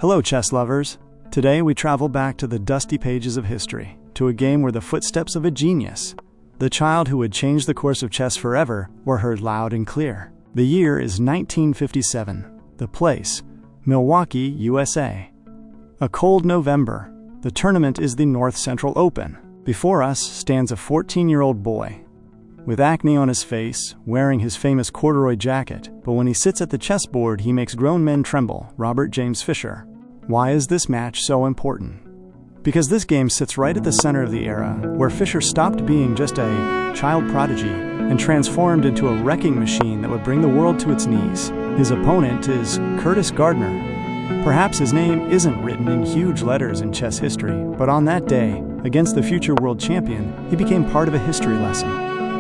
Hello, chess lovers. Today we travel back to the dusty pages of history, to a game where the footsteps of a genius, the child who would change the course of chess forever, were heard loud and clear. The year is 1957. The place, Milwaukee, USA. A cold November. The tournament is the North Central Open. Before us stands a 14-year-old boy, with acne on his face, wearing his famous corduroy jacket, but when he sits at the chessboard he makes grown men tremble. Robert James Fischer. Why is this match so important? Because this game sits right at the center of the era where Fischer stopped being just a child prodigy and transformed into a wrecking machine that would bring the world to its knees. His opponent is Curtis Gardner. Perhaps his name isn't written in huge letters in chess history, but on that day, against the future world champion, he became part of a history lesson.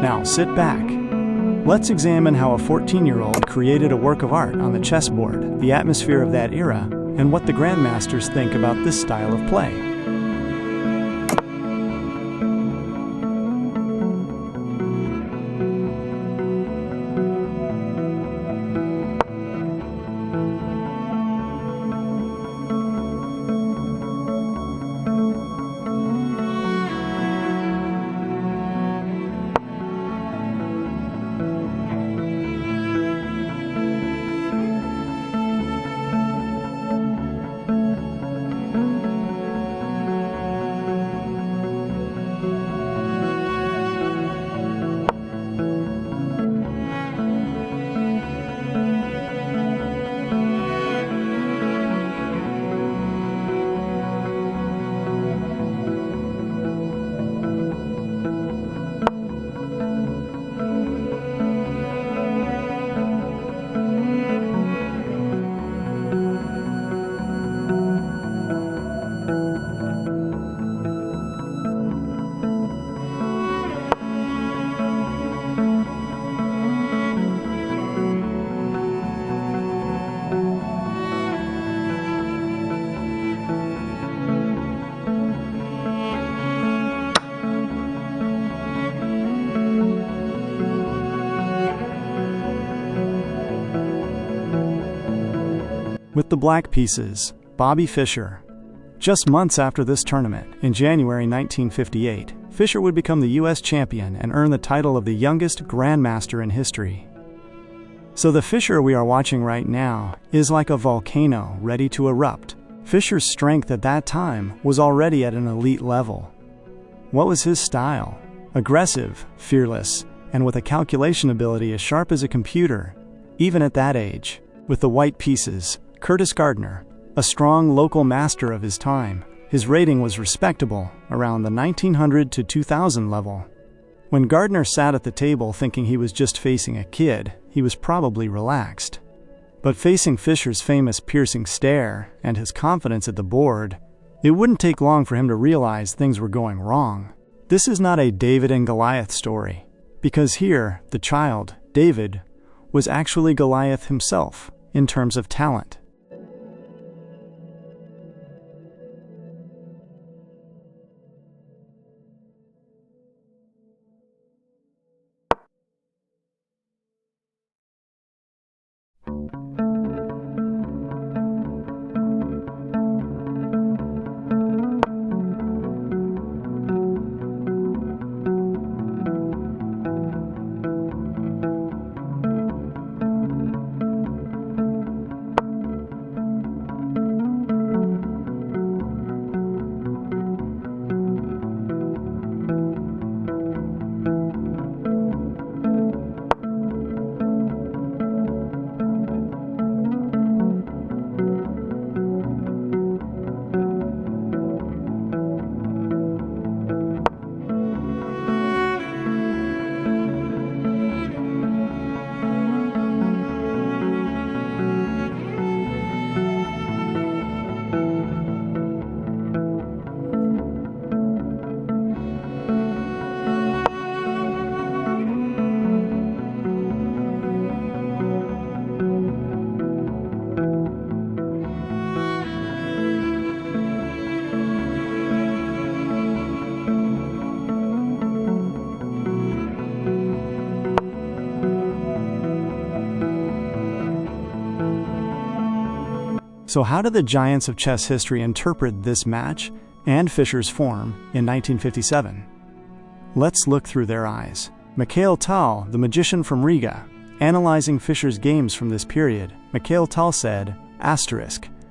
Now sit back. Let's examine how a 14-year-old created a work of art on the chessboard, the atmosphere of that era, and what the Grandmasters think about this style of play. With the black pieces, Bobby Fischer. Just months after this tournament, in January 1958, Fischer would become the U.S. champion and earn the title of the youngest Grandmaster in history. So the Fischer we are watching right now is like a volcano ready to erupt. Fischer's strength at that time was already at an elite level. What was his style? Aggressive, fearless, and with a calculation ability as sharp as a computer, even at that age. With the white pieces, Curtis Gardner, a strong local master of his time. His rating was respectable, around the 1900 to 2000 level. When Gardner sat at the table thinking he was just facing a kid, he was probably relaxed. But facing Fischer's famous piercing stare and his confidence at the board, it wouldn't take long for him to realize things were going wrong. This is not a David and Goliath story, because here, the child, David, was actually Goliath himself in terms of talent. So how did the giants of chess history interpret this match and Fischer's form in 1957? Let's look through their eyes. Mikhail Tal, the magician from Riga, analyzing Fischer's games from this period, Mikhail Tal said,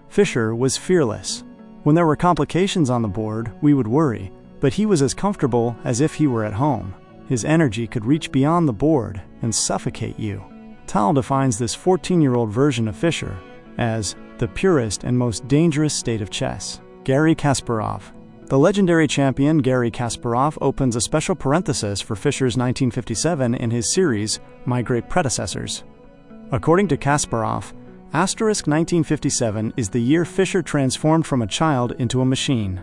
Fischer was fearless. When there were complications on the board, we would worry, but he was as comfortable as if he were at home. His energy could reach beyond the board and suffocate you. Tal defines this 14-year-old version of Fischer as the purest and most dangerous state of chess. Garry Kasparov. The legendary champion Garry Kasparov opens a special parenthesis for Fischer's 1957 in his series, My Great Predecessors. According to Kasparov, *1957 is the year Fischer transformed from a child into a machine.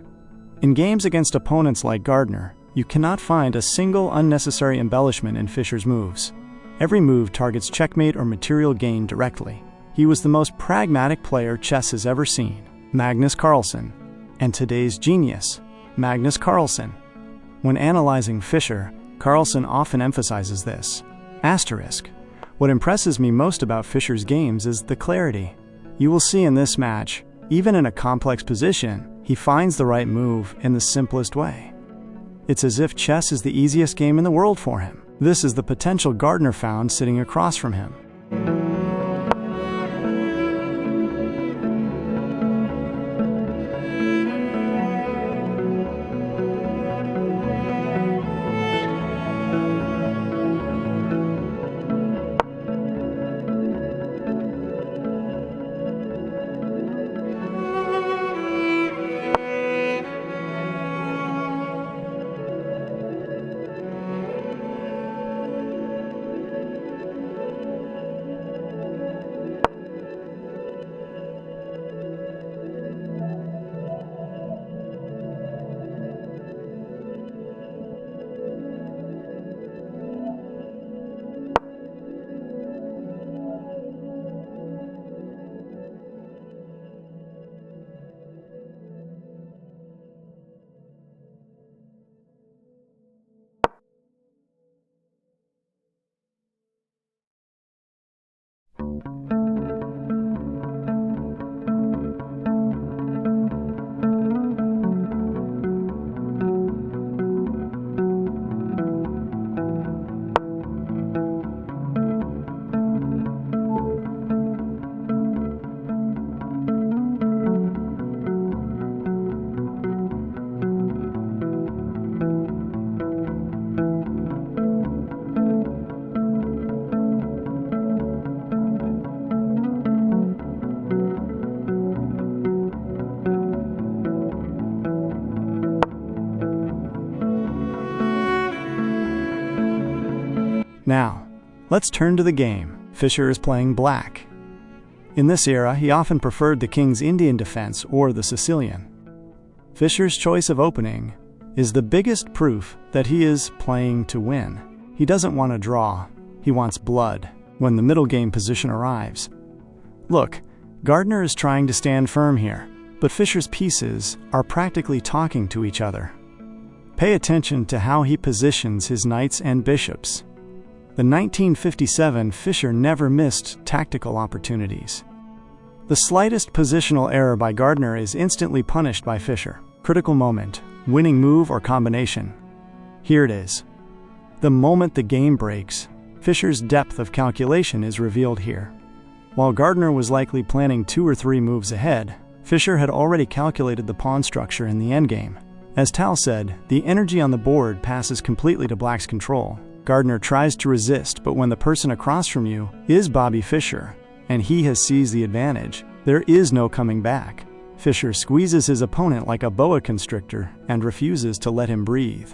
In games against opponents like Gardner, you cannot find a single unnecessary embellishment in Fischer's moves. Every move targets checkmate or material gain directly. He was the most pragmatic player chess has ever seen, Magnus Carlsen, and today's genius, Magnus Carlsen. When analyzing Fischer, Carlsen often emphasizes this. What impresses me most about Fischer's games is the clarity. You will see in this match, even in a complex position, he finds the right move in the simplest way. It's as if chess is the easiest game in the world for him. This is the potential Gardner found sitting across from him. Now, let's turn to the game. Fischer is playing black. In this era, he often preferred the King's Indian defense or the Sicilian. Fischer's choice of opening is the biggest proof that he is playing to win. He doesn't want to draw, he wants blood when the middle game position arrives. Look, Gardner is trying to stand firm here, but Fischer's pieces are practically talking to each other. Pay attention to how he positions his knights and bishops. The 1957 Fischer never missed tactical opportunities. The slightest positional error by Gardner is instantly punished by Fischer. Critical moment, winning move or combination. Here it is. The moment the game breaks, Fischer's depth of calculation is revealed here. While Gardner was likely planning 2 or 3 moves ahead, Fischer had already calculated the pawn structure in the endgame. As Tal said, the energy on the board passes completely to black's control. Gardner tries to resist, but when the person across from you is Bobby Fischer, and he has seized the advantage, there is no coming back. Fischer squeezes his opponent like a boa constrictor and refuses to let him breathe.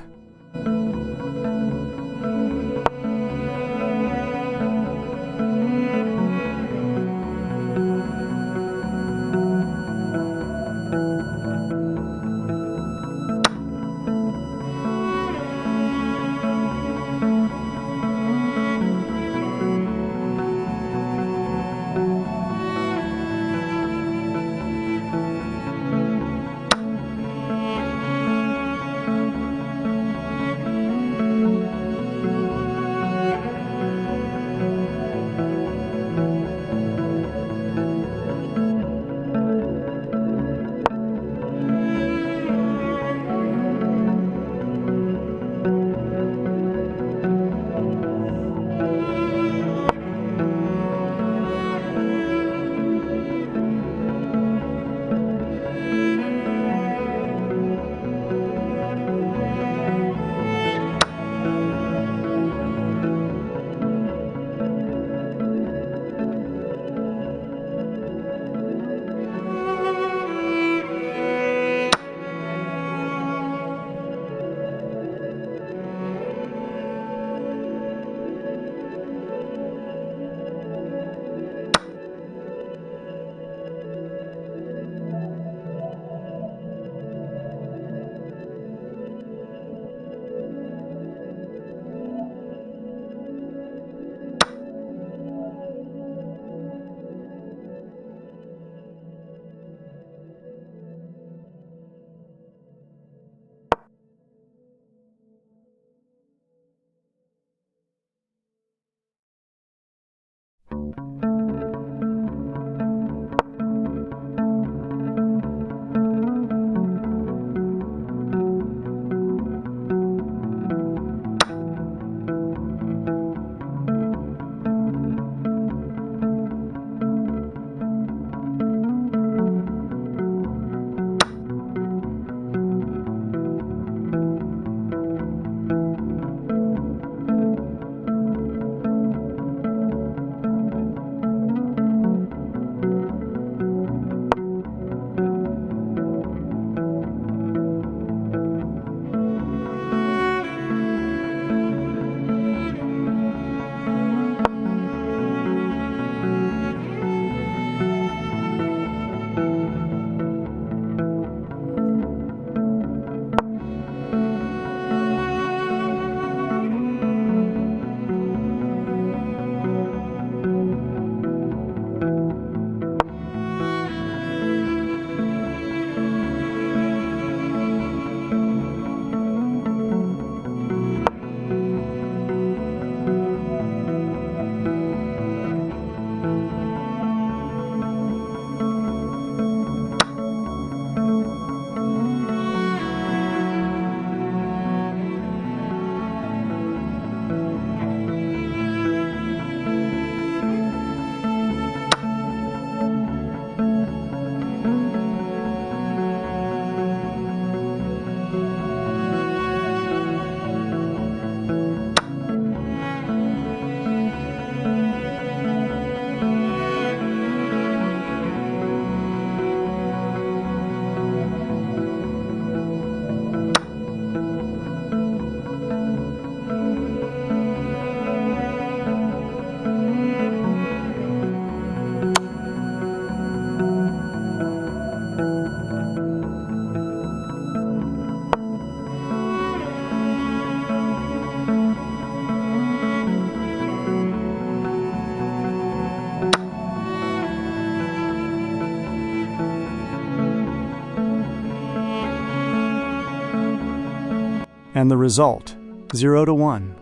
And the result, 0-1.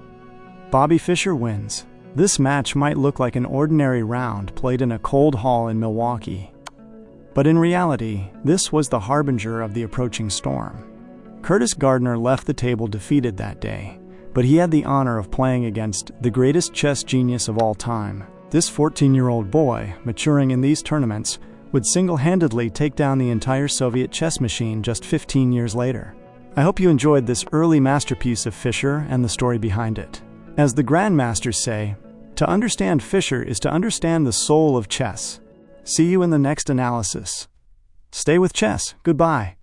Bobby Fischer wins. This match might look like an ordinary round played in a cold hall in Milwaukee. But in reality, this was the harbinger of the approaching storm. Curtis Gardner left the table defeated that day, but he had the honor of playing against the greatest chess genius of all time. This 14-year-old boy, maturing in these tournaments, would single-handedly take down the entire Soviet chess machine just 15 years later. I hope you enjoyed this early masterpiece of Fischer and the story behind it. As the Grandmasters say, to understand Fischer is to understand the soul of chess. See you in the next analysis. Stay with chess. Goodbye.